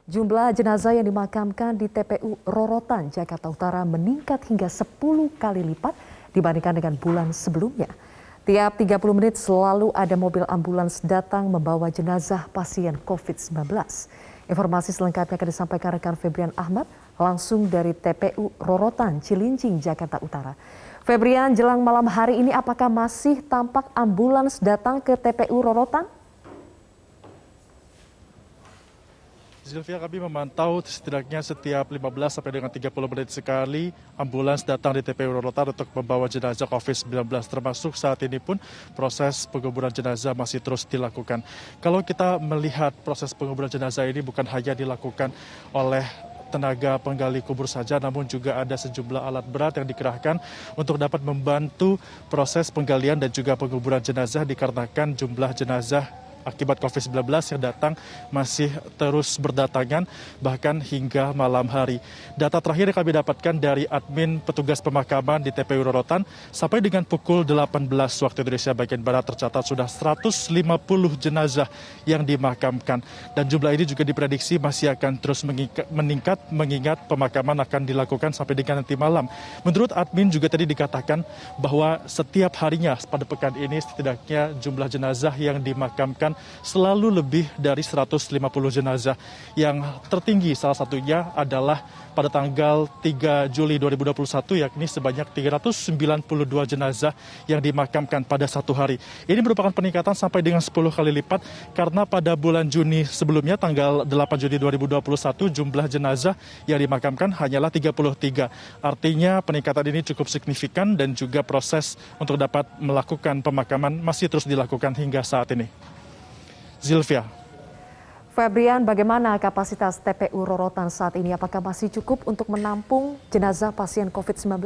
Jumlah jenazah yang dimakamkan di TPU Rorotan, Jakarta Utara meningkat hingga 10 kali lipat dibandingkan dengan bulan sebelumnya. Tiap 30 menit selalu ada mobil ambulans datang membawa jenazah pasien COVID-19. Informasi selengkapnya akan disampaikan rekan Febrian Ahmad langsung dari TPU Rorotan, Cilincing, Jakarta Utara. Febrian, jelang malam hari ini apakah masih tampak ambulans datang ke TPU Rorotan? Zilvia, kami memantau setidaknya setiap 15 sampai dengan 30 menit sekali ambulans datang di TPU Rorotan untuk membawa jenazah COVID-19. Termasuk saat ini pun proses penguburan jenazah masih terus dilakukan. Kalau kita melihat proses penguburan jenazah ini bukan hanya dilakukan oleh tenaga penggali kubur saja, namun juga ada sejumlah alat berat yang dikerahkan untuk dapat membantu proses penggalian dan juga penguburan jenazah dikarenakan jumlah jenazah akibat COVID-19 yang datang masih terus berdatangan bahkan hingga malam hari. Data terakhir yang kami dapatkan dari admin petugas pemakaman di TPU Rorotan, sampai dengan pukul 18 waktu Indonesia bagian Barat tercatat sudah 150 jenazah yang dimakamkan. Dan jumlah ini juga diprediksi masih akan terus meningkat mengingat pemakaman akan dilakukan sampai dengan nanti malam. Menurut admin juga tadi dikatakan bahwa setiap harinya pada pekan ini setidaknya jumlah jenazah yang dimakamkan selalu lebih dari 150 jenazah. Yang tertinggi salah satunya adalah pada tanggal 3 Juli 2021 yakni sebanyak 392 jenazah yang dimakamkan pada satu hari. Ini merupakan peningkatan sampai dengan 10 kali lipat karena pada bulan Juni sebelumnya tanggal 8 Juni 2021 jumlah jenazah yang dimakamkan hanyalah 33. Artinya peningkatan ini cukup signifikan dan juga proses untuk dapat melakukan pemakaman masih terus dilakukan hingga saat ini. Zilvia. Febrian, bagaimana kapasitas TPU Rorotan saat ini? Apakah masih cukup untuk menampung jenazah pasien COVID-19?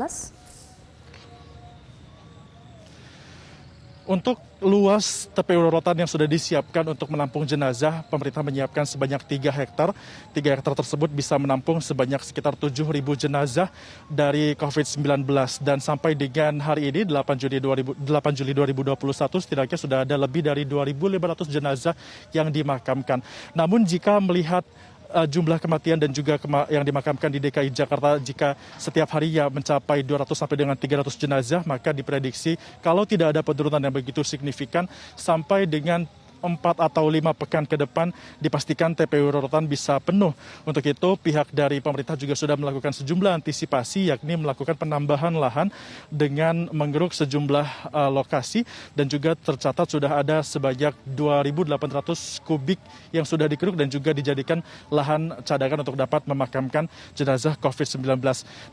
Untuk luas TPU Rorotan yang sudah disiapkan untuk menampung jenazah, pemerintah menyiapkan sebanyak 3 hektar. 3 hektar tersebut bisa menampung sebanyak sekitar 7.000 jenazah dari COVID-19. Dan sampai dengan hari ini, 8 Juli 2021, setidaknya sudah ada lebih dari 2.500 jenazah yang dimakamkan. Namun jika melihat jumlah kematian dan juga yang dimakamkan di DKI Jakarta jika setiap harinya mencapai 200 sampai dengan 300 jenazah, maka diprediksi kalau tidak ada penurunan yang begitu signifikan sampai dengan 4 atau 5 pekan ke depan dipastikan TPU Rorotan bisa penuh. Untuk itu pihak dari pemerintah juga sudah melakukan sejumlah antisipasi yakni melakukan penambahan lahan dengan mengeruk sejumlah lokasi dan juga tercatat sudah ada sebanyak 2.800 kubik yang sudah dikeruk dan juga dijadikan lahan cadangan untuk dapat memakamkan jenazah COVID-19.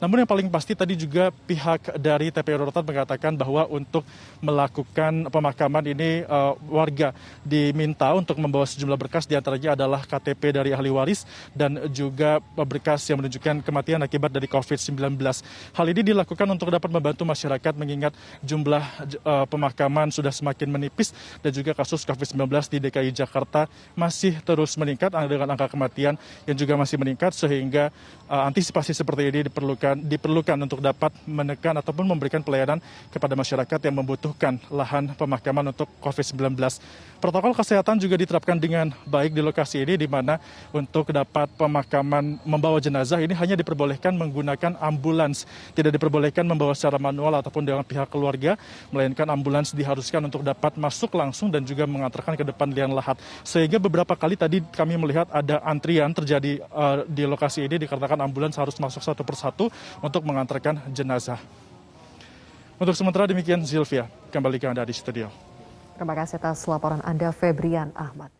Namun yang paling pasti tadi juga pihak dari TPU Rorotan mengatakan bahwa untuk melakukan pemakaman ini warga diminta untuk membawa sejumlah berkas, diantaranya adalah KTP dari ahli waris dan juga berkas yang menunjukkan kematian akibat dari COVID-19. Hal ini dilakukan untuk dapat membantu masyarakat mengingat jumlah pemakaman sudah semakin menipis dan juga kasus COVID-19 di DKI Jakarta masih terus meningkat dengan angka kematian yang juga masih meningkat, sehingga antisipasi seperti ini diperlukan untuk dapat menekan ataupun memberikan pelayanan kepada masyarakat yang membutuhkan lahan pemakaman untuk COVID-19. Protokol kesehatan juga diterapkan dengan baik di lokasi ini, di mana untuk dapat pemakaman membawa jenazah ini hanya diperbolehkan menggunakan ambulans. Tidak diperbolehkan membawa secara manual ataupun dengan pihak keluarga, melainkan ambulans diharuskan untuk dapat masuk langsung dan juga mengantarkan ke depan liang lahat. Sehingga beberapa kali tadi kami melihat ada antrian terjadi di lokasi ini dikarenakan ambulans harus masuk satu persatu untuk mengantarkan jenazah. Untuk sementara demikian, Zilvia, kembali ke Anda di studio. Terima kasih atas laporan Anda, Febrian Ahmad.